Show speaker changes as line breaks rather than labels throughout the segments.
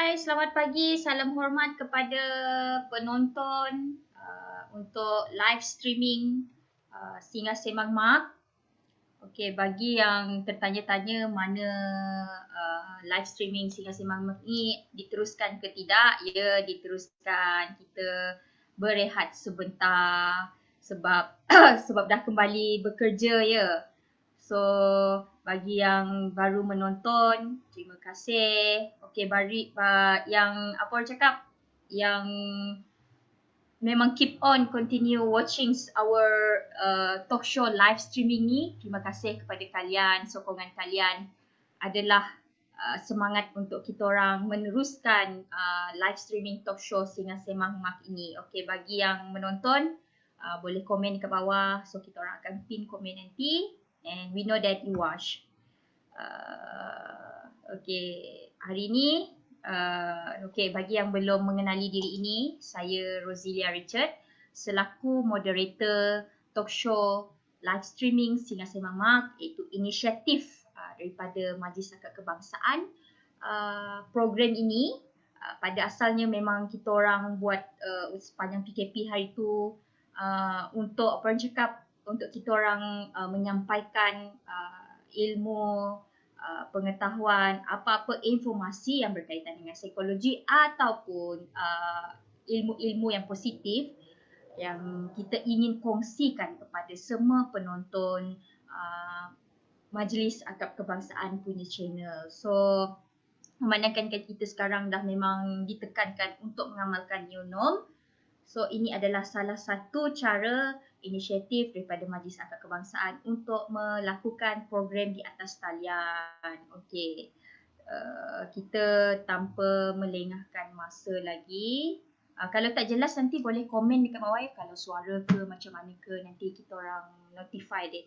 Hai, selamat pagi. Salam hormat kepada penonton untuk live streaming Singa Semang Mak. Okey, bagi yang tertanya-tanya mana live streaming Singa Semang Mak ni diteruskan ke tidak, ya diteruskan. Kita berehat sebentar sebab sebab dah kembali bekerja ya. So, bagi yang baru menonton, terima kasih. Okey, yang apa orang cakap, yang memang keep on continue watching our talk show live streaming ni, terima kasih kepada kalian. Sokongan kalian adalah semangat untuk kita orang meneruskan live streaming talk show Singa Semang Mak ini. Okey, bagi yang menonton, boleh komen ke bawah. So, kita orang akan pin komen nanti. And we know that you watch. Okay, hari ni, okay, bagi yang belum mengenali diri ini, saya Roselia Richard selaku moderator talk show live streaming Singa Semang Mak, iaitu inisiatif daripada Majlis Akad Kebangsaan. Program ini pada asalnya memang kita orang buat sepanjang PKP hari tu untuk apa orang cakap, untuk kita orang menyampaikan ilmu, pengetahuan, apa-apa informasi yang berkaitan dengan psikologi ataupun ilmu-ilmu yang positif yang kita ingin kongsikan kepada semua penonton Majlis Akad Kebangsaan punya channel. So, memandangkan kita sekarang dah memang ditekankan untuk mengamalkan new norm. So, ini adalah salah satu cara inisiatif daripada Majlis Akad Kebangsaan untuk melakukan program di atas talian. Okey, kita tanpa melengahkan masa lagi. Kalau tak jelas nanti boleh komen dekat bawah ya. Kalau suara ke macam mana ke, nanti kita orang notify dia.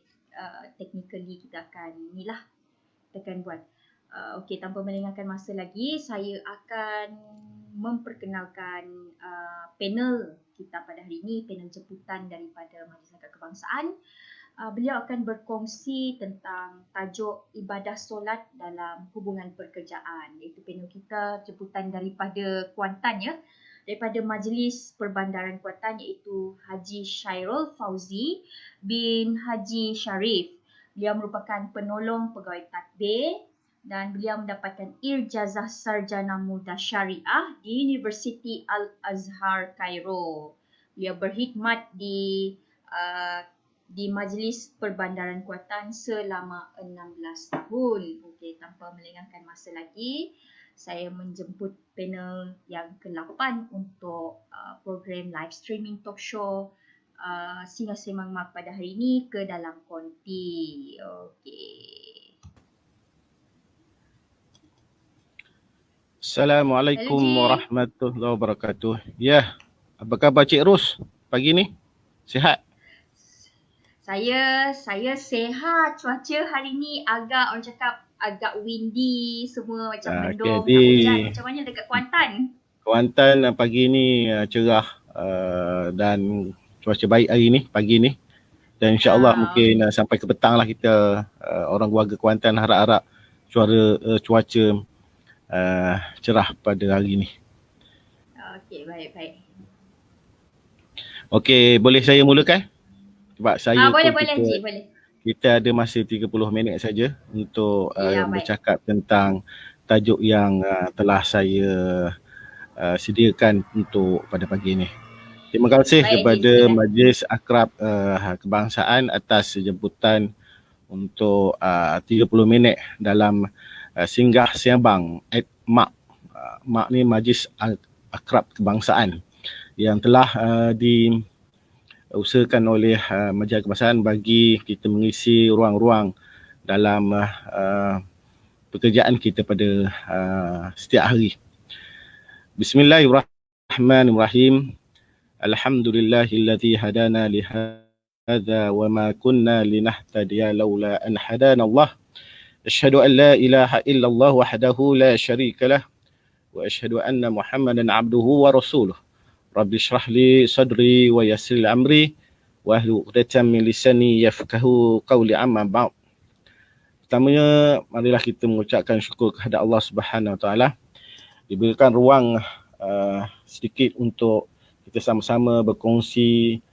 Technically kita akan inilah, kita akan buat. Okey, tanpa melengahkan masa lagi, saya akan memperkenalkan panel kita pada hari ini, panel jemputan daripada Majlis Akad Kebangsaan. Beliau akan berkongsi tentang tajuk ibadah solat dalam hubungan pekerjaan, iaitu panel kita jemputan daripada Kuantan ya, daripada Majlis Perbandaran Kuantan, iaitu Haji Syairul Fauzi bin Haji Sharif. Beliau merupakan penolong pegawai tadbir dan beliau mendapatkan Ijazah Sarjana Muda Syariah di Universiti Al-Azhar Cairo. Beliau berkhidmat di Majlis Perbandaran Kuantan selama 16 tahun. Okey, tanpa melengahkan masa lagi, saya menjemput panel yang ke-8 untuk program live streaming talk show Singa Semang Mak pada hari ini ke dalam konti. Okey.
Assalamualaikum warahmatullahi wabarakatuh. Ya, apa khabar Cik Ros pagi ni? Sihat?
Saya sihat. Cuaca hari ni agak orang cakap agak windy, semua macam mendung, tak hujan. Macam mana dekat Kuantan?
Kuantan pagi ni cerah dan cuaca baik hari ni, pagi ni. Dan insya-Allah mungkin sampai ke petang lah kita orang warga Kuantan harap-harap cuaca cerah pada hari ni.
Okey, baik.
Okey, boleh saya mulakan? Sebab saya
boleh Encik, boleh.
Kita ada masa 30 minit saja untuk bercakap tentang tajuk yang telah saya sediakan untuk pada pagi ini. Terima kasih kepada Majlis Akrab Kebangsaan atas jemputan untuk 30 minit dalam singgah siabang Mak. Mak ni Majlis Akrab Kebangsaan yang telah diusahakan oleh Majlis Kebangsaan bagi kita mengisi ruang-ruang dalam pekerjaan kita pada setiap hari. Bismillahirrahmanirrahim. Alhamdulillahilladzi hadana li hadza wa ma kunna linahtadiya laula an hadana Allah. Asyhadu an la ilaha illallah wahdahu la syarika lah wa asyhadu anna Muhammadan abduhu wa rasuluh. Rabbi shrah li sadri wa yassir li amri wa hlul 'uqdatam min lisani yafqahu qawli, amma ba'd. Pertamanya marilah kita mengucapkan syukur kepada Allah Subhanahu Wa Taala diberikan ruang sedikit untuk kita sama-sama berkongsi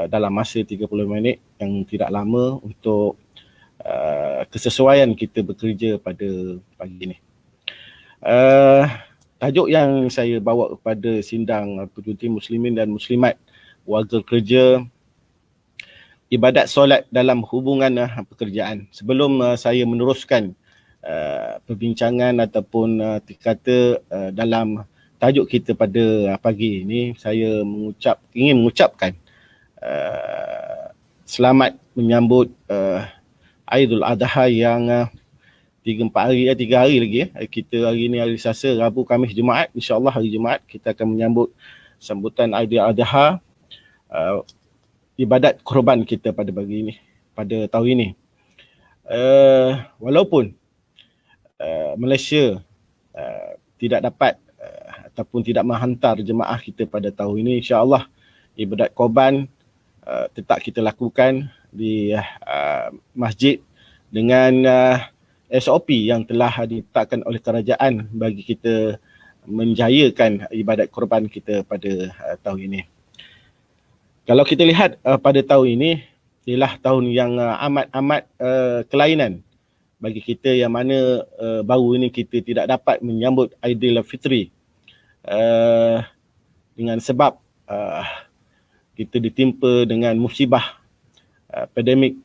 dalam masa 30 minit yang tidak lama untuk kesesuaian kita bekerja pada pagi ini. Tajuk yang saya bawa kepada sindang penjunti muslimin dan muslimat warga kerja, ibadat solat dalam hubungan pekerjaan. Sebelum saya meneruskan perbincangan ataupun kata dalam tajuk kita pada pagi ini, saya ingin mengucapkan selamat menyambut Aidul Adha yang 3 hari lagi. Kita hari ni hari Selasa, Rabu, Khamis, Jumaat. InsyaAllah hari Jumaat kita akan menyambut sambutan Aidul Adha, ibadat korban kita pada pagi ini, pada tahun ini. Walaupun Malaysia tidak dapat ataupun tidak menghantar jemaah kita pada tahun ini, insya-Allah ibadat korban tetap kita lakukan di masjid dengan SOP yang telah ditetapkan oleh kerajaan bagi kita menjayakan ibadat korban kita pada tahun ini. Kalau kita lihat pada tahun ini ialah tahun yang amat kelainan bagi kita yang mana baru ini kita tidak dapat menyambut Aidilfitri dengan sebab kita ditimpa dengan musibah pandemik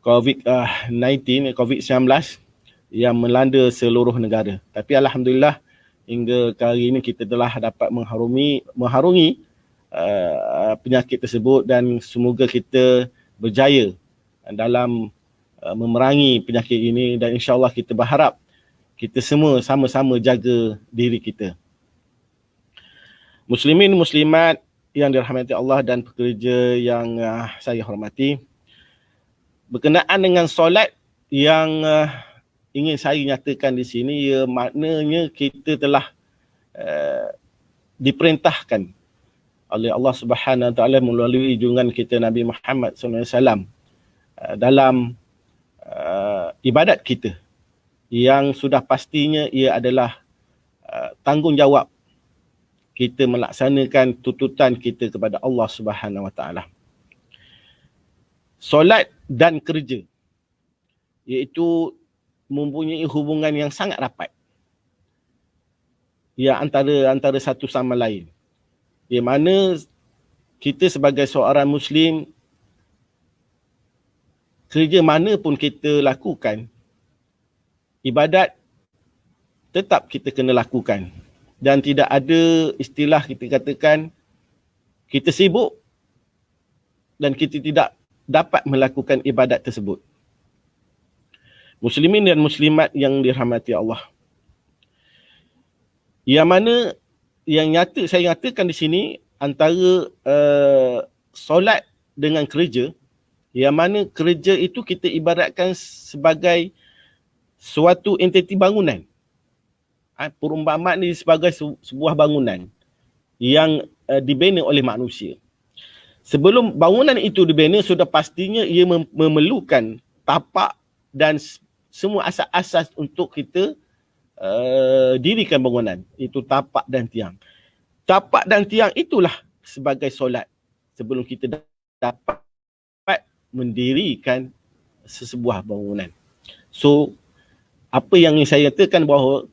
COVID-19 yang melanda seluruh negara. Tapi alhamdulillah hingga hari ini kita telah dapat mengharungi penyakit tersebut dan semoga kita berjaya dalam memerangi penyakit ini, dan insya-Allah kita berharap kita semua sama-sama jaga diri kita. Muslimin muslimat yang dirahmati Allah dan pekerja yang saya hormati, berkenaan dengan solat yang ingin saya nyatakan di sini, ia maknanya kita telah diperintahkan oleh Allah Subhanahu Wa Taala melalui junjungan kita Nabi Muhammad SAW dalam ibadat kita yang sudah pastinya ia adalah tanggungjawab kita melaksanakan tuntutan kita kepada Allah Subhanahu Wa Taala. Solat dan kerja, iaitu mempunyai hubungan yang sangat rapat ya antara satu sama lain. Di mana kita sebagai seorang Muslim, kerja mana pun kita lakukan, ibadat tetap kita kena lakukan. Dan tidak ada istilah kita katakan kita sibuk dan kita tidak dapat melakukan ibadat tersebut. Muslimin dan muslimat yang dirahmati Allah, yang mana yang saya nyatakan di sini antara solat dengan kerja, yang mana kerja itu kita ibaratkan sebagai suatu entiti bangunan. Perumpamaan ini sebagai sebuah bangunan yang dibina oleh manusia. Sebelum bangunan itu dibina, sudah pastinya ia memerlukan tapak dan semua asas-asas untuk kita dirikan bangunan. Itu tapak dan tiang. Tapak dan tiang itulah sebagai solat sebelum kita dapat mendirikan sesebuah bangunan. So, apa yang saya katakan bahawa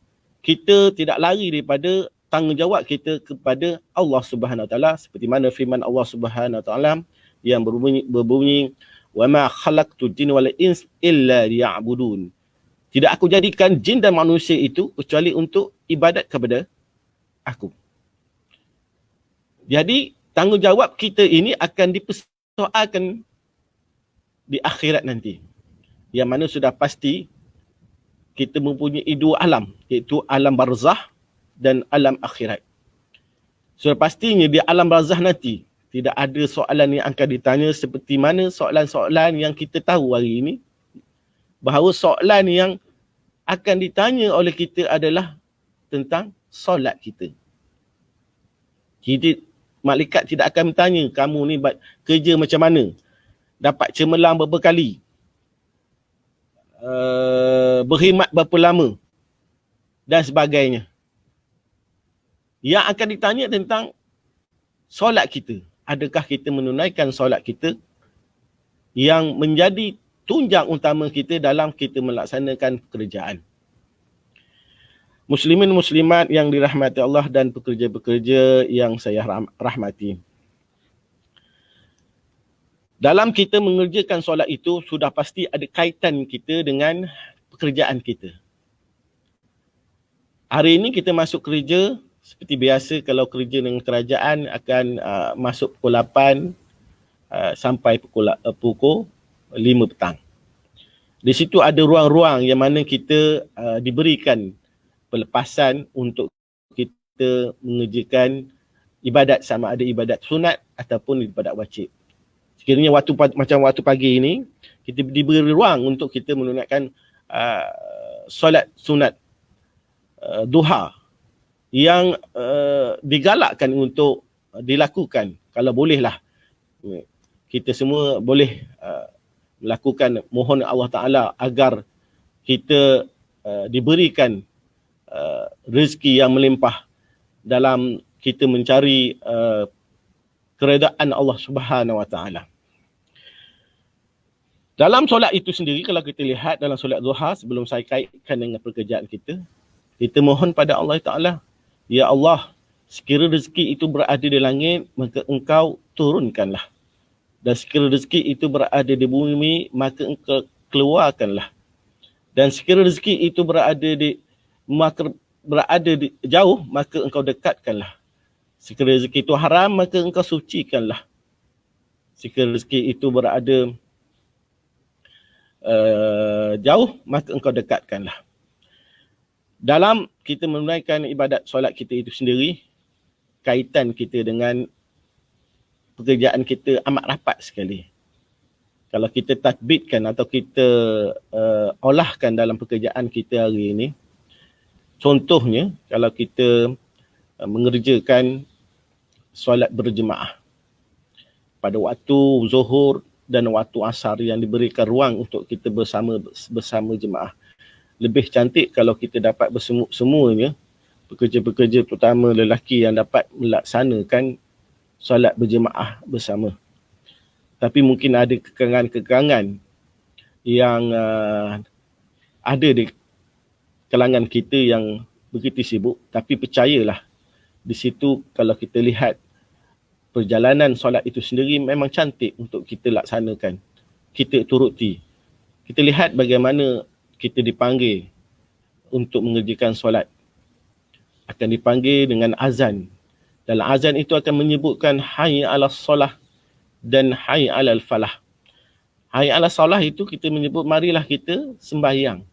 kita tidak lari daripada tanggungjawab kita kepada Allah Subhanahu Wa Taala, seperti mana firman Allah Subhanahu Wa Taala yang berbunyi wa ma khalaqtul jinna wal ins illa liya'budun. Tidak aku jadikan jin dan manusia itu kecuali untuk ibadat kepada aku. Jadi tanggungjawab kita ini akan dipersoalkan di akhirat nanti, yang mana sudah pasti kita mempunyai dua alam, iaitu alam barzah dan alam akhirat. Sudah pastinya di alam barzah nanti tidak ada soalan yang akan ditanya seperti mana soalan-soalan yang kita tahu hari ini, bahawa soalan yang akan ditanya oleh kita adalah tentang solat kita. Jadi malaikat tidak akan bertanya kamu ni kerja macam mana, dapat cemerlang berapa kali, berkhidmat berapa lama. dan sebagainya. Yang akan ditanya tentang solat kita. Adakah kita menunaikan solat kita yang menjadi tunjang utama kita dalam kita melaksanakan pekerjaan. Muslimin muslimat yang dirahmati Allah dan pekerja-pekerja yang saya rahmati. Dalam kita mengerjakan solat itu sudah pasti ada kaitan kita dengan pekerjaan kita. Hari ini kita masuk kerja seperti biasa, kalau kerja dengan kerajaan akan masuk pukul 8 sampai pukul 5 petang. Di situ ada ruang-ruang yang mana kita diberikan pelepasan untuk kita mengerjakan ibadat, sama ada ibadat sunat ataupun ibadat wajib. Sekiranya macam waktu pagi ini, kita diberi ruang untuk kita menunaikan solat sunat duha yang digalakkan untuk dilakukan. Kalau bolehlah, kita semua boleh melakukan, mohon Allah Ta'ala agar kita diberikan rezeki yang melimpah dalam kita mencari keredaan Allah Subhanahu Wa Ta'ala. Dalam solat itu sendiri, kalau kita lihat dalam solat duha, sebelum saya kaitkan dengan pekerjaan kita, kita mohon pada Allah Ta'ala, ya Allah, sekira rezeki itu berada di langit, maka engkau turunkanlah. Dan sekira rezeki itu berada di bumi, maka engkau keluarkanlah. Dan sekira rezeki itu berada di jauh, maka engkau dekatkanlah. Sekira rezeki itu haram, maka engkau sucikanlah. Sekira rezeki itu berada jauh, maka engkau dekatkanlah. Dalam kita menunaikan ibadat solat kita itu sendiri, kaitan kita dengan pekerjaan kita amat rapat sekali. Kalau kita tatbikkan atau kita olahkan dalam pekerjaan kita hari ini, contohnya kalau kita mengerjakan solat berjemaah pada waktu zuhur dan waktu asar yang diberikan ruang untuk kita bersama jemaah. Lebih cantik kalau kita dapat semuanya, pekerja-pekerja terutama lelaki yang dapat melaksanakan solat berjemaah bersama. Tapi mungkin ada kekangan-kekangan yang ada di kalangan kita yang begitu sibuk. Tapi percayalah, di situ kalau kita lihat perjalanan solat itu sendiri memang cantik untuk kita laksanakan. Kita turuti. Kita lihat bagaimana kita dipanggil untuk mengerjakan solat. Akan dipanggil dengan azan. Dalam azan itu akan menyebutkan hayya 'alas solah dan hayya 'alal falah. Hayya 'alas solah itu kita menyebut marilah kita sembahyang.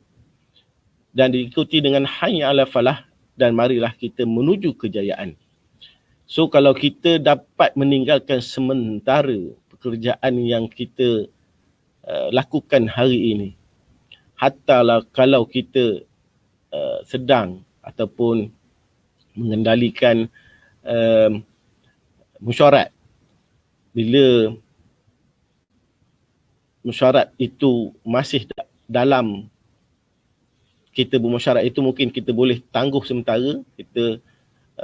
Dan diikuti dengan hayya 'alal falah dan marilah kita menuju kejayaan. So kalau kita dapat meninggalkan sementara pekerjaan yang kita lakukan hari ini, hatta kalau kita sedang ataupun mengendalikan mesyuarat, bila mesyuarat itu masih dalam kita bermesyuarat itu, mungkin kita boleh tangguh sementara, kita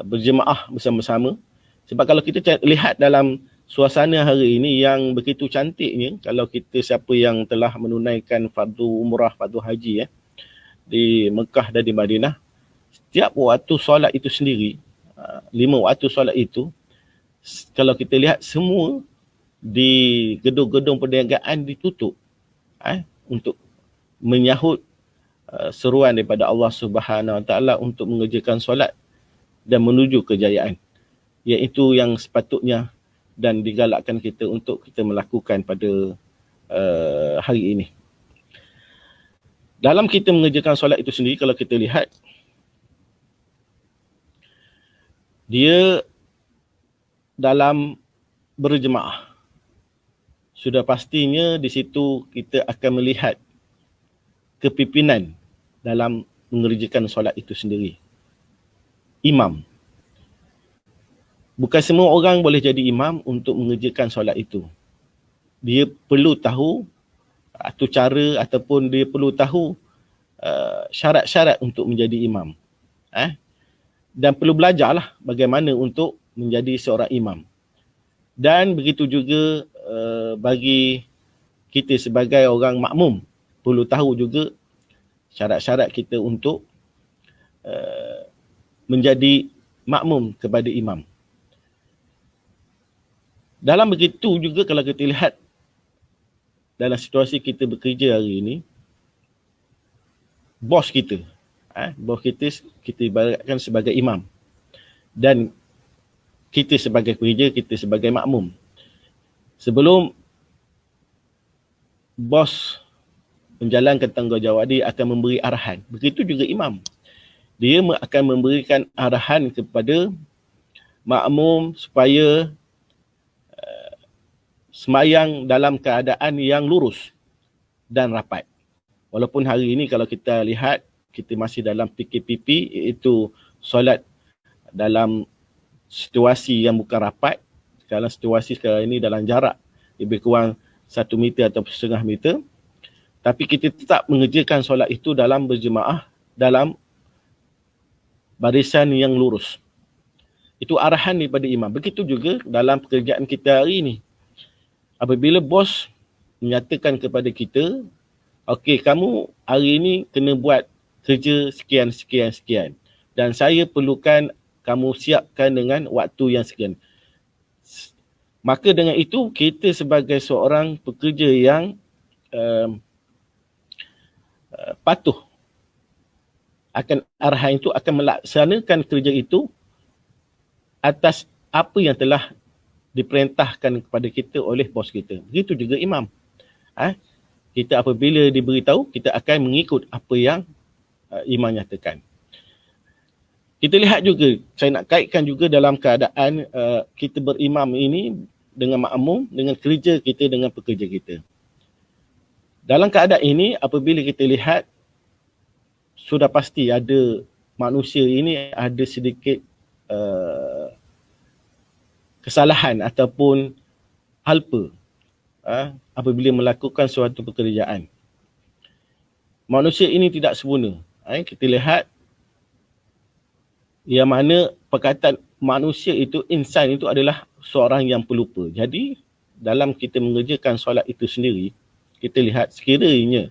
berjemaah bersama-sama. Sebab kalau kita lihat dalam suasana hari ini yang begitu cantiknya, kalau kita siapa yang telah menunaikan fardu umrah, fardu haji di Mekah dan di Madinah, setiap waktu solat itu sendiri, 5 waktu solat itu, kalau kita lihat semua di gedung-gedung perniagaan ditutup untuk menyahut seruan daripada Allah Subhanahu Wa Taala untuk mengerjakan solat dan menuju kejayaan, iaitu yang sepatutnya dan digalakkan kita untuk kita melakukan pada hari ini. Dalam kita mengerjakan solat itu sendiri, kalau kita lihat, dia dalam berjemaah, sudah pastinya di situ kita akan melihat kepimpinan dalam mengerjakan solat itu sendiri. Imam. Bukan semua orang boleh jadi imam untuk mengerjakan solat itu. Dia perlu tahu atau cara ataupun dia perlu tahu syarat-syarat untuk menjadi imam. Dan perlu belajarlah bagaimana untuk menjadi seorang imam. Dan begitu juga bagi kita sebagai orang makmum, perlu tahu juga syarat-syarat kita untuk menjadi makmum kepada imam. Dalam begitu juga kalau kita lihat dalam situasi kita bekerja hari ini, bos kita kita ibaratkan sebagai imam. Dan kita sebagai pekerja, kita sebagai makmum. Sebelum bos menjalankan tanggungjawab, dia akan memberi arahan. Begitu juga imam. Dia akan memberikan arahan kepada makmum supaya semayang dalam keadaan yang lurus dan rapat. Walaupun hari ini kalau kita lihat, kita masih dalam PKPP, iaitu solat dalam situasi yang bukan rapat. Dalam situasi sekarang ini dalam jarak lebih kurang 1 meter atau 1,5 meter. Tapi kita tetap mengerjakan solat itu dalam berjemaah, dalam barisan yang lurus. Itu arahan daripada imam. Begitu juga dalam pekerjaan kita hari ini. Apabila bos menyatakan kepada kita, okey, kamu hari ini kena buat kerja sekian. Dan saya perlukan kamu siapkan dengan waktu yang sekian. Maka dengan itu, kita sebagai seorang pekerja yang patuh akan arahan itu, akan melaksanakan kerja itu atas apa yang telah diperintahkan kepada kita oleh bos kita. Begitu juga imam. Kita apabila diberitahu, kita akan mengikut apa yang imam nyatakan. Kita lihat juga, saya nak kaitkan juga dalam keadaan kita berimam ini dengan makmum, dengan kerja kita, dengan pekerja kita. Dalam keadaan ini, apabila kita lihat, sudah pasti ada manusia ini ada sedikit kesalahan ataupun alpa apabila melakukan suatu pekerjaan. Manusia ini tidak sempurna. Kita lihat yang mana perkataan manusia itu, insan itu adalah seorang yang pelupa. Jadi dalam kita mengerjakan solat itu sendiri, kita lihat sekiranya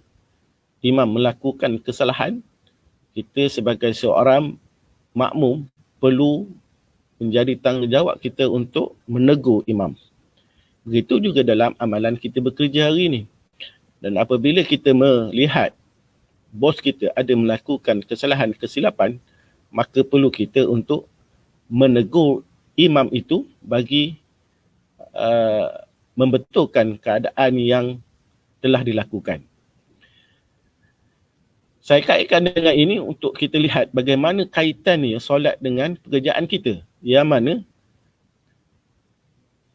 imam melakukan kesalahan, kita sebagai seorang makmum perlu menjadi tanggungjawab kita untuk menegur imam. Begitu juga dalam amalan kita bekerja hari ini. Dan apabila kita melihat bos kita ada melakukan kesalahan, kesilapan, maka perlu kita untuk menegur imam itu bagi membetulkan keadaan yang telah dilakukan. Saya kaitkan dengan ini untuk kita lihat bagaimana kaitannya solat dengan pekerjaan kita. Yang mana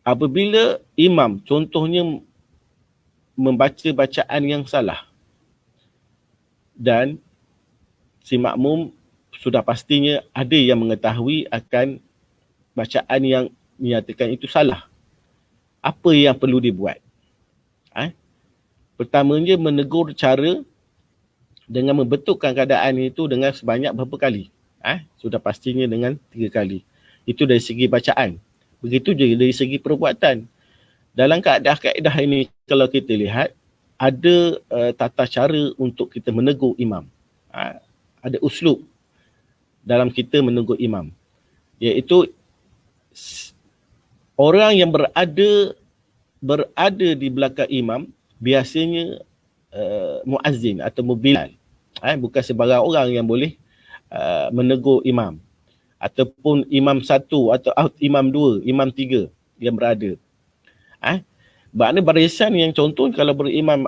apabila imam contohnya membaca bacaan yang salah dan si makmum sudah pastinya ada yang mengetahui akan bacaan yang menyatakan itu salah. Apa yang perlu dibuat? Pertamanya menegur cara dengan membetulkan keadaan itu dengan sebanyak berapa kali? Sudah pastinya dengan 3 kali. Itu dari segi bacaan. Begitu juga dari segi perbuatan. Dalam kaedah-kaedah ini kalau kita lihat, ada tata cara untuk kita menegur imam. Ada uslub dalam kita menegur imam. Iaitu orang yang berada di belakang imam biasanya muazzin atau mubilal. Bukan sebarang orang yang boleh menegur imam. Ataupun imam 1 atau imam 2, imam 3 yang berada. Maknanya barisan yang contoh kalau berimam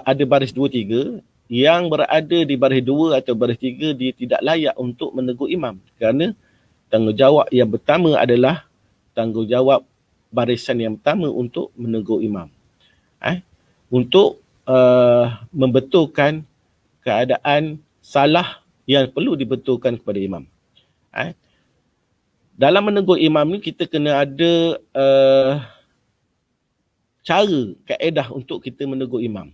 ada baris 2, 3, yang berada di baris 2 atau baris 3 dia tidak layak untuk menegur imam. Kerana tanggungjawab yang pertama adalah tanggungjawab barisan yang pertama untuk menegur imam. Untuk membetulkan keadaan salah yang perlu dibetulkan kepada imam. Dalam menegur imam ni kita kena ada cara, kaedah untuk kita menegur imam.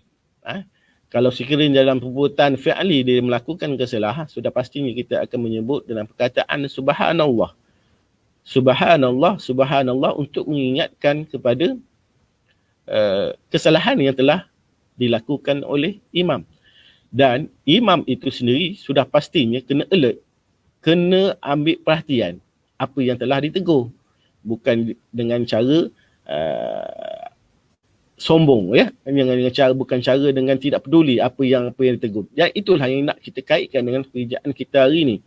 Kalau sekiranya dalam perbuatan fi'li dia melakukan kesalahan, sudah pastinya kita akan menyebut dalam perkataan subhanallah. Subhanallah, subhanallah untuk mengingatkan kepada kesalahan yang telah dilakukan oleh imam. Dan imam itu sendiri sudah pastinya kena alert, kena ambil perhatian apa yang telah ditegur. Bukan dengan cara sombong, ya, dengan cara, bukan cara dengan tidak peduli apa yang ditegur. Dan itulah yang nak kita kaitkan dengan pekerjaan kita hari ini.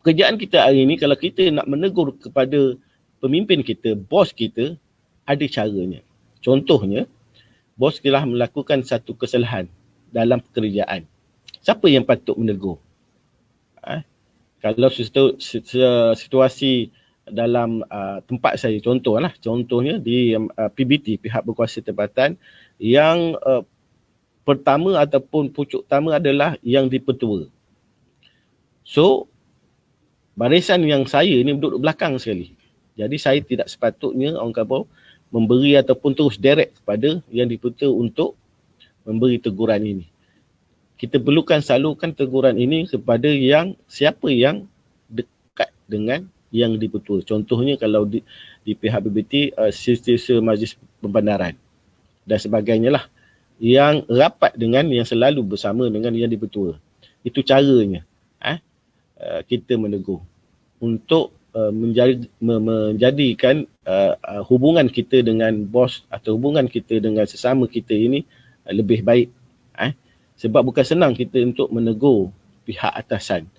Pekerjaan kita hari ini, kalau kita nak menegur kepada pemimpin kita, bos kita, ada caranya. Contohnya, bos telah melakukan satu kesalahan dalam pekerjaan. Siapa yang patut menegur? Kalau situasi dalam tempat saya, contohnya di PBT, pihak berkuasa tempatan, yang pertama ataupun pucuk utama adalah yang dipertua. So, barisan yang saya ni duduk belakang sekali. Jadi saya tidak sepatutnya orang kata memberi ataupun terus direct kepada yang dipertua untuk memberi teguran ini. Kita perlukan salurkan teguran ini kepada siapa yang dekat dengan yang dipertua. Contohnya kalau di pihak BBT, setiausaha majlis pembandaran dan sebagainya lah, yang rapat dengan, yang selalu bersama dengan yang dipertua. Itu caranya kita menegur untuk menjadikan hubungan kita dengan bos atau hubungan kita dengan sesama kita ini lebih baik. Sebab bukan senang kita untuk menegur pihak atasan.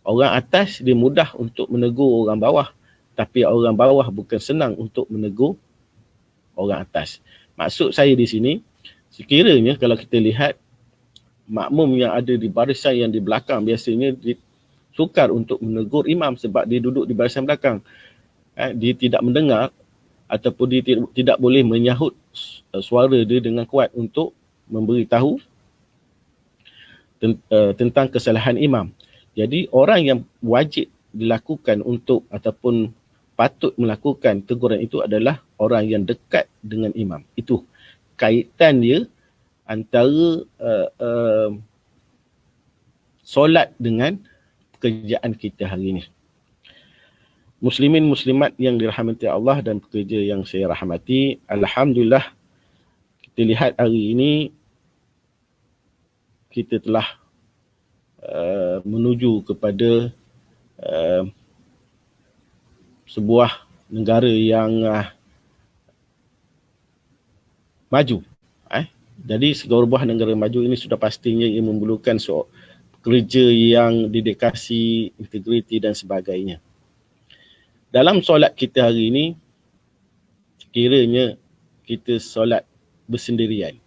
Orang atas dia mudah untuk menegur orang bawah, tapi orang bawah bukan senang untuk menegur orang atas. Maksud saya di sini, sekiranya kalau kita lihat makmum yang ada di barisan yang di belakang, biasanya sukar untuk menegur imam sebab dia duduk di barisan belakang. Dia tidak mendengar ataupun dia tidak boleh menyahut suara dia dengan kuat untuk memberitahu tentang kesalahan imam. Jadi orang yang wajib dilakukan untuk ataupun patut melakukan teguran itu adalah orang yang dekat dengan imam. Itu kaitan dia antara solat dengan pekerjaan kita hari ini. Muslimin muslimat yang dirahmati Allah dan pekerja yang saya rahmati, alhamdulillah kita lihat hari ini kita telah menuju kepada sebuah negara yang maju. Jadi segala buah negara maju ini sudah pastinya ia memerlukan kerja yang dedikasi, integriti dan sebagainya. Dalam solat kita hari ini, kiranya kita solat bersendirian.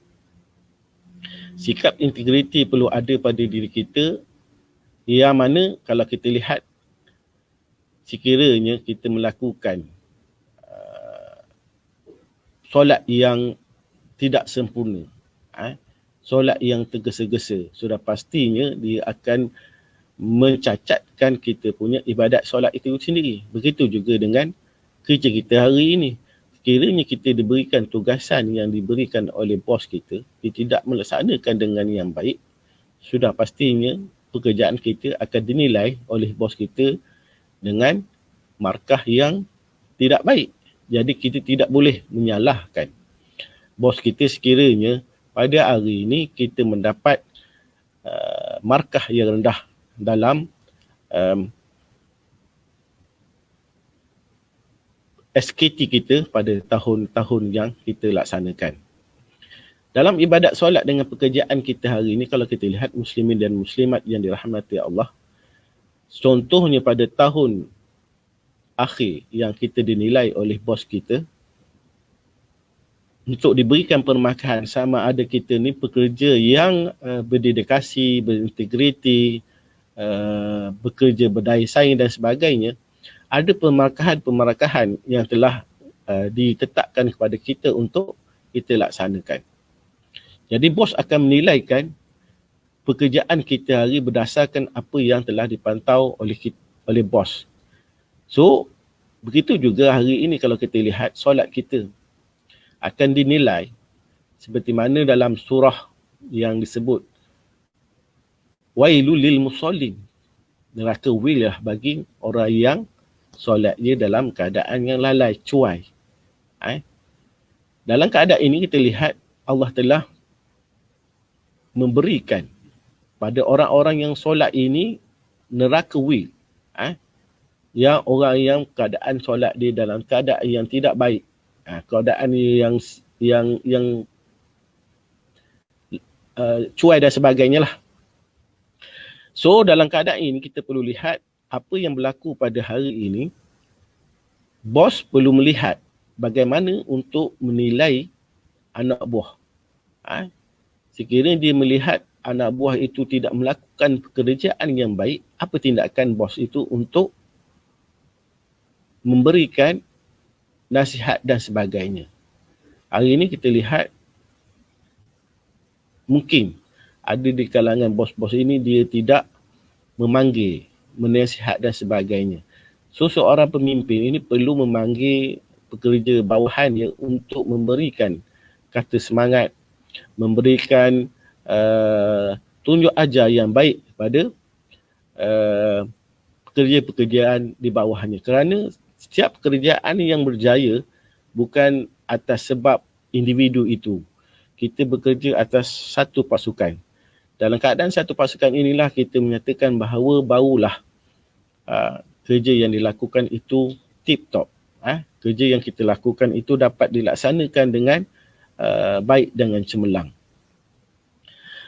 Sikap integriti perlu ada pada diri kita, yang mana kalau kita lihat sekiranya kita melakukan solat yang tidak sempurna, solat yang tergesa-gesa, sudah pastinya dia akan mencacatkan kita punya ibadat solat itu sendiri. Begitu juga dengan kerja kita hari ini. Sekiranya kita diberikan tugasan yang diberikan oleh bos kita, dia tidak melaksanakan dengan yang baik, sudah pastinya pekerjaan kita akan dinilai oleh bos kita dengan markah yang tidak baik. Jadi kita tidak boleh menyalahkan bos kita sekiranya pada hari ini kita mendapat markah yang rendah dalam SKT kita pada tahun-tahun yang kita laksanakan. Dalam ibadat solat dengan pekerjaan kita hari ini, kalau kita lihat muslimin dan muslimat yang dirahmati Allah, contohnya pada tahun akhir yang kita dinilai oleh bos kita, untuk diberikan permarkahan sama ada kita ni pekerja yang berdedikasi, berintegriti, bekerja berdaya saing dan sebagainya, ada pemarkahan yang telah ditetapkan kepada kita untuk kita laksanakan. Jadi bos akan menilaikan pekerjaan kita hari berdasarkan apa yang telah dipantau oleh bos. So, begitu juga hari ini kalau kita lihat solat kita akan dinilai seperti mana dalam surah yang disebut wailul lil musallin, neraka wil lah bagi orang yang solat dia dalam keadaan yang lalai, cuai. Dalam keadaan ini kita lihat Allah telah memberikan pada orang-orang yang solat ini neraka wil. Yang orang yang keadaan solat dia dalam keadaan yang tidak baik, keadaan yang cuai dan sebagainya lah. So dalam keadaan ini kita perlu lihat apa yang berlaku pada hari ini. Bos perlu melihat bagaimana untuk menilai anak buah. Sekiranya dia melihat anak buah itu tidak melakukan pekerjaan yang baik, apa tindakan bos itu untuk memberikan nasihat dan sebagainya. Hari ini kita lihat mungkin ada di kalangan bos-bos ini dia tidak memanggil, menasihat dan sebagainya. So seorang pemimpin ini perlu memanggil pekerja bawahannya untuk memberikan kata semangat, memberikan tunjuk ajar yang baik kepada pekerja-pekerjaan di bawahnya. Kerana setiap pekerjaan yang berjaya bukan atas sebab individu itu. Kita bekerja atas satu pasukan. Dalam keadaan satu pasukan inilah kita menyatakan bahawa barulah kerja yang dilakukan itu tip-top. Kerja yang kita lakukan itu dapat dilaksanakan dengan baik dengan cemerlang.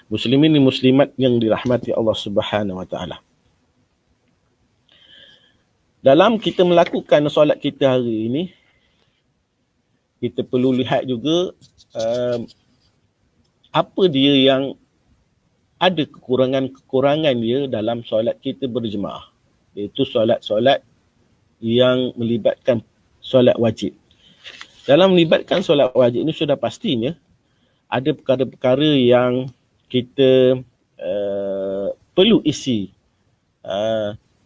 Muslimin dan muslimat yang dirahmati Allah Subhanahu Wa Taala. Dalam kita melakukan solat kita hari ini, kita perlu lihat juga apa dia yang ada kekurangan-kekurangan dia dalam solat kita berjemaah. Iaitu solat-solat yang melibatkan solat wajib. Dalam melibatkan solat wajib ini sudah pastinya ada perkara-perkara yang kita perlu isi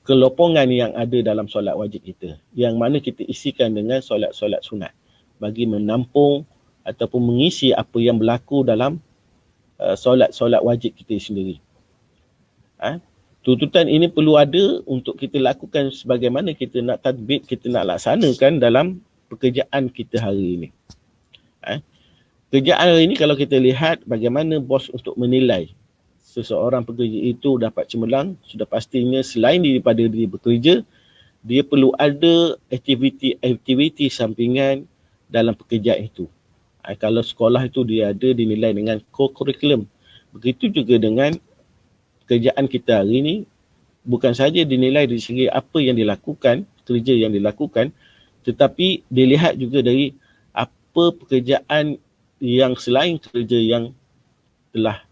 kelopongan yang ada dalam solat wajib kita. Yang mana kita isikan dengan solat-solat sunat. Bagi menampung ataupun mengisi apa yang berlaku dalam solat-solat wajib kita sendiri. Tuntutan ini perlu ada untuk kita lakukan sebagaimana kita nak tadbir, kita nak laksanakan dalam pekerjaan kita hari ini. Pekerjaan hari ini kalau kita lihat bagaimana bos untuk menilai seseorang pekerja itu dapat cemerlang, sudah pastinya selain daripada dia bekerja, dia perlu ada aktiviti sampingan dalam pekerjaan itu. Kalau sekolah itu dia ada dinilai dengan co-curriculum. Begitu juga dengan pekerjaan kita hari ini, bukan saja dinilai dari segi apa yang dilakukan, kerja yang dilakukan, tetapi dilihat juga dari apa pekerjaan yang selain kerja yang telah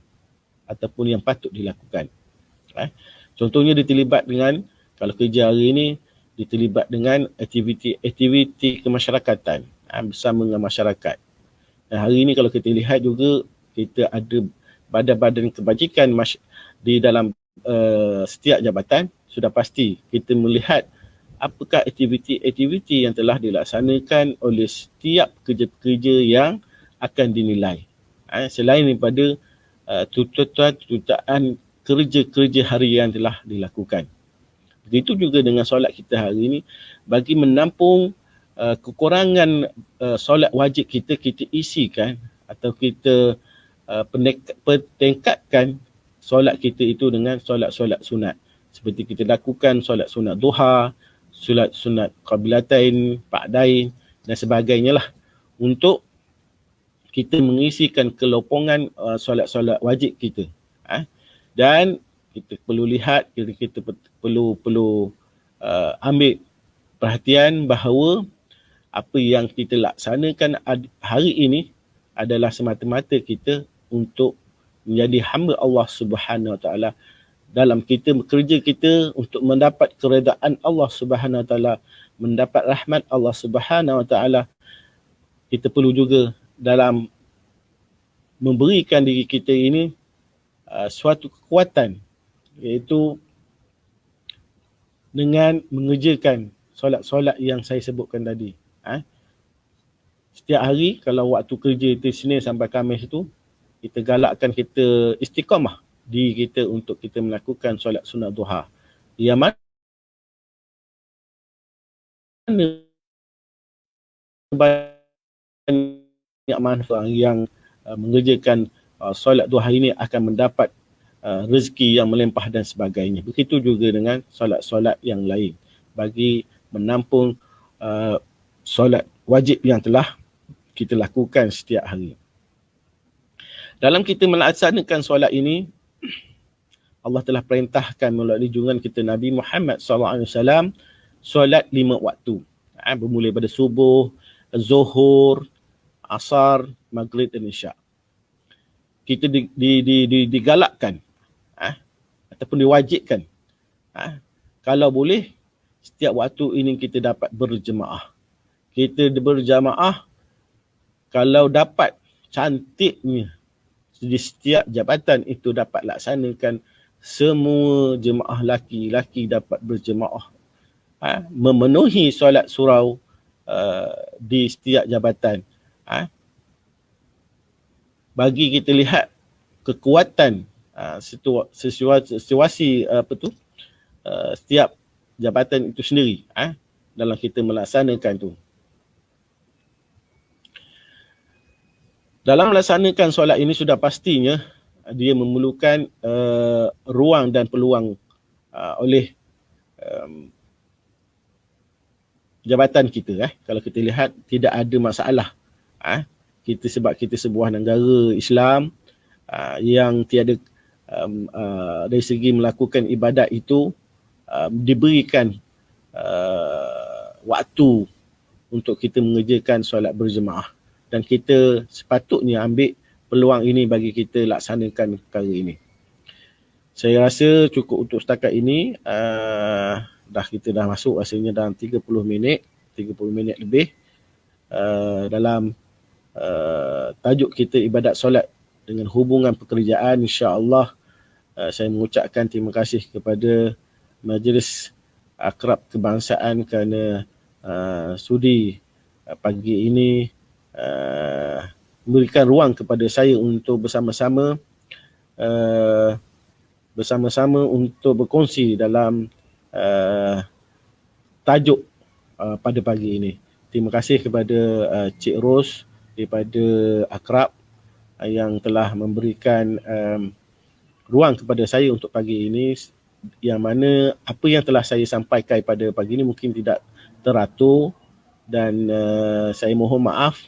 ataupun yang patut dilakukan. Contohnya dia terlibat dengan, kalau kerja hari ini, dia terlibat dengan aktiviti kemasyarakatan bersama dengan masyarakat. Dan hari ini kalau kita lihat juga, kita ada badan-badan kebajikan di dalam setiap jabatan. Sudah pasti kita melihat apakah aktiviti-aktiviti yang telah dilaksanakan oleh setiap pekerja-pekerja yang akan dinilai. Selain daripada tuntutan kerja-kerja harian telah dilakukan. Begitu juga dengan solat kita hari ini, bagi menampung kekurangan solat wajib kita isikan atau kita pertingkatkan solat kita itu dengan solat-solat sunat. Seperti kita lakukan solat sunat duha, solat sunat qabilatain, ba'dain dan sebagainya lah, untuk kita mengisikan kelopongan solat-solat wajib kita. Dan kita perlu lihat, kita perlu ambil perhatian bahawa apa yang kita laksanakan hari ini adalah semata-mata kita untuk menjadi hamba Allah Subhanahu Wa Taala. Dalam kita bekerja kita untuk mendapat keredaan Allah Subhanahu Wa Taala, mendapat rahmat Allah Subhanahu Wa Taala, kita perlu juga dalam memberikan diri kita ini suatu kekuatan, iaitu dengan mengerjakan solat-solat yang saya sebutkan tadi. Setiap hari kalau waktu kerja itu Isnin sampai Khamis itu, kita galakkan kita istiqamah diri kita untuk kita melakukan solat sunat duha. Yang mana banyak manfaat yang mengerjakan solat duha ini akan mendapat rezeki yang melimpah dan sebagainya. Begitu juga dengan solat-solat yang lain bagi menampung solat wajib yang telah kita lakukan setiap hari. Dalam kita melaksanakan solat ini, Allah telah perintahkan melalui junjungan kita Nabi Muhammad SAW solat 5 waktu. Bermula pada subuh, zuhur, asar, maghrib dan isyak. Kita digalakkan ataupun diwajibkan kalau boleh setiap waktu ini kita dapat berjemaah. Kita berjemaah kalau dapat cantiknya di setiap jabatan itu dapat laksanakan semua jemaah laki-laki dapat berjemaah. Memenuhi solat surau di setiap jabatan. Bagi kita lihat kekuatan situasi setiap jabatan itu sendiri dalam kita melaksanakan tu. Dalam melaksanakan solat ini sudah pastinya dia memerlukan ruang dan peluang oleh jabatan kita. Kalau kita lihat tidak ada masalah. Kita sebab kita sebuah negara Islam yang tiada dari segi melakukan ibadat itu diberikan waktu untuk kita mengerjakan solat berjemaah, dan kita sepatutnya ambil peluang ini bagi kita laksanakan perkara ini. Saya rasa cukup untuk setakat ini. Kita dah masuk rasanya dalam 30 minit lebih dalam tajuk kita ibadat solat dengan hubungan pekerjaan. InsyaAllah saya mengucapkan terima kasih kepada Majlis Akrab Kebangsaan kerana sudi pagi ini memberikan ruang kepada saya untuk bersama-sama untuk berkongsi dalam tajuk pada pagi ini. Terima kasih kepada Cik Ros daripada Akrab yang telah memberikan ruang kepada saya untuk pagi ini, yang mana apa yang telah saya sampaikan pada pagi ini mungkin tidak teratur, dan saya mohon maaf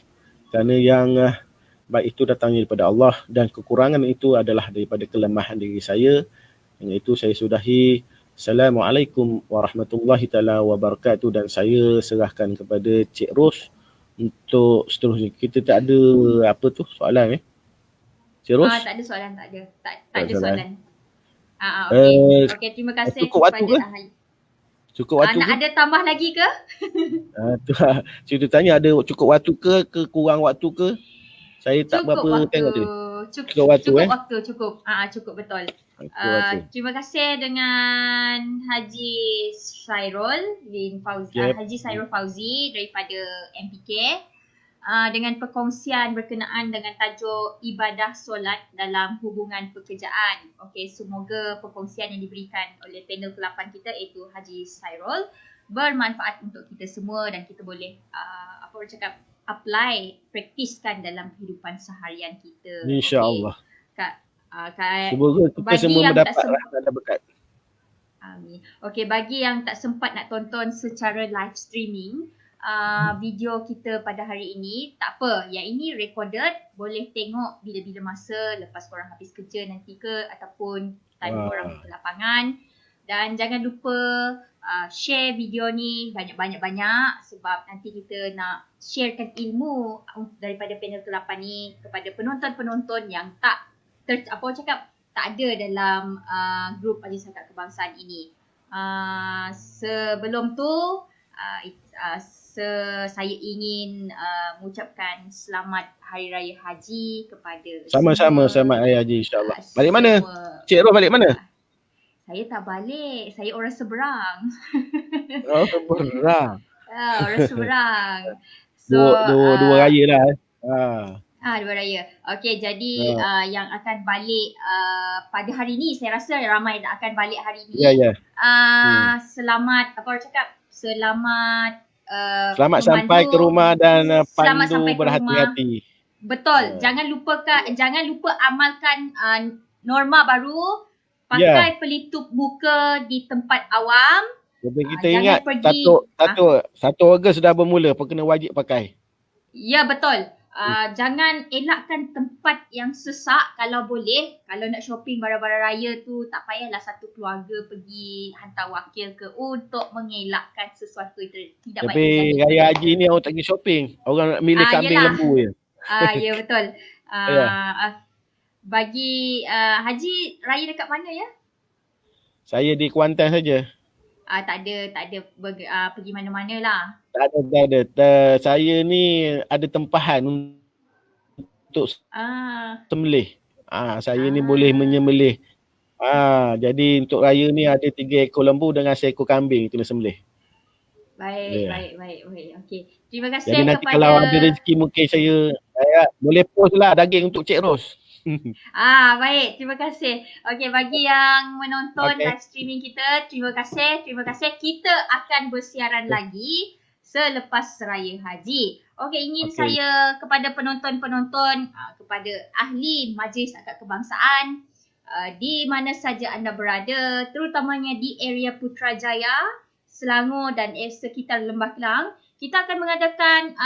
kerana yang baik itu datangnya daripada Allah dan kekurangan itu adalah daripada kelemahan diri saya. Dengan itu saya sudahi. Assalamualaikum warahmatullahi taala wabarakatuh, dan saya serahkan kepada Cik Ros untuk seterusnya. Kita tak ada soalan Cik Ros?
Tak ada soalan, tak ada soalan. Okey, terima kasih
cukup waktu ke? Cukup waktu
nak ada tambah lagi ke?
Saya tanya ada cukup waktu ke kurang waktu ke? Saya tak
cukup
berapa
waktu.
Tengok dia.
Cukup waktu. Cukup betul. Terima kasih dengan Haji Sairul bin Fauzi, Haji Sairul Fauzi daripada MPK dengan perkongsian berkenaan dengan tajuk ibadah solat dalam hubungan pekerjaan. Okey, semoga perkongsian yang diberikan oleh panel ke-8 kita iaitu Haji Sairul bermanfaat untuk kita semua dan kita boleh apply, praktiskan dalam kehidupan seharian kita.
InsyaAllah.
Semoga
kita semua mendapat rahmat dan berkat.
Amin. Okey, bagi yang tak sempat nak tonton secara live streaming video kita pada hari ini, tak apa, yang ini recorded, boleh tengok bila-bila masa lepas korang habis kerja nanti ke, ataupun time korang ke lapangan. Dan jangan lupa share video ni banyak-banyak sebab nanti kita nak sharekan ilmu daripada panel ke-8 ni kepada penonton-penonton yang tak ada dalam grup Masyarakat Kebangsaan ini. Sebelum tu saya ingin mengucapkan selamat Hari Raya Haji kepada
sama-sama
semua.
Selamat Hari Haji, insyaAllah. Balik mana? Cik Ros balik mana?
Saya tak balik, saya orang seberang.
Oh, seberang.
Orang seberang.
Dua raya lah.
Dua raya. Okey, jadi yang akan balik pada hari ni, saya rasa ramai yang akan balik hari ni. Selamat, apa orang cakap? Selamat
sampai ke rumah dan pandu berhati-hati.
Betul. Jangan lupa amalkan norma baru. Pakai pelitup muka di tempat awam.
Jadi kita ingat pergi, 1 Ogos sudah bermula, kena wajib pakai.
Ya, betul. Jangan elakkan tempat yang sesak kalau boleh. Kalau nak shopping barang-barang raya tu, tak payahlah satu keluarga pergi hantar wakil ke untuk mengelakkan sesuatu yang tidak baik.
Tapi raya haji ni orang tak pergi shopping. Orang nak milih kambing lembu je.
Ya, betul. Bagi haji, raya dekat mana ya?
Saya di Kuantan saja.
Tak ada pergi mana-mana lah.
Tak ada. Saya ni ada tempahan untuk sembelih. Saya ni boleh menyembelih. Jadi untuk raya ni ada 3 ekor lembu dengan seekor kambing kena sembelih.
Baik. Okey. Terima kasih.
Jadi nanti kalau ada rezeki mungkin saya boleh post lah daging untuk Cik Ros.
Baik, terima kasih. Okey, bagi yang menonton live streaming kita, terima kasih. Kita akan bersiaran lagi selepas Raya Haji. Okey, ingin saya kepada penonton-penonton, kepada ahli Majlis Akad Kebangsaan, di mana saja anda berada, terutamanya di area Putrajaya, Selangor dan sekitar Lembah Kelang, kita akan mengadakan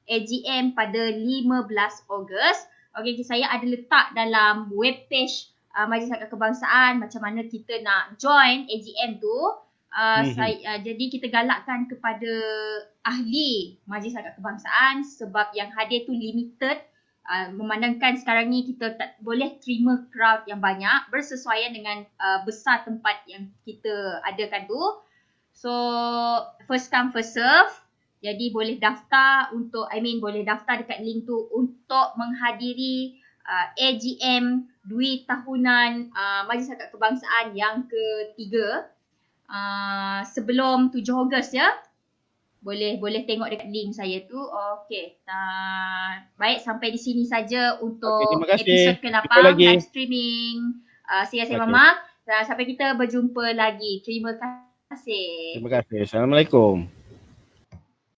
AGM pada 15 Ogos. Okey, saya ada letak dalam webpage Majlis Akad Kebangsaan macam mana kita nak join AGM tu. Jadi kita galakkan kepada ahli Majlis Akad Kebangsaan sebab yang hadir tu limited. Memandangkan sekarang ni kita tak boleh terima crowd yang banyak bersesuaian dengan besar tempat yang kita adakan tu. So first come first serve. Jadi boleh daftar dekat link tu untuk menghadiri AGM Dwi Tahunan Majlis Akad Kebangsaan yang ketiga sebelum 7 Ogos ya. Boleh tengok dekat link saya tu. Okey. Baik, sampai di sini saja untuk episod ke-8 live streaming Siasat Mamak. Sampai kita berjumpa lagi. Terima kasih.
Assalamualaikum.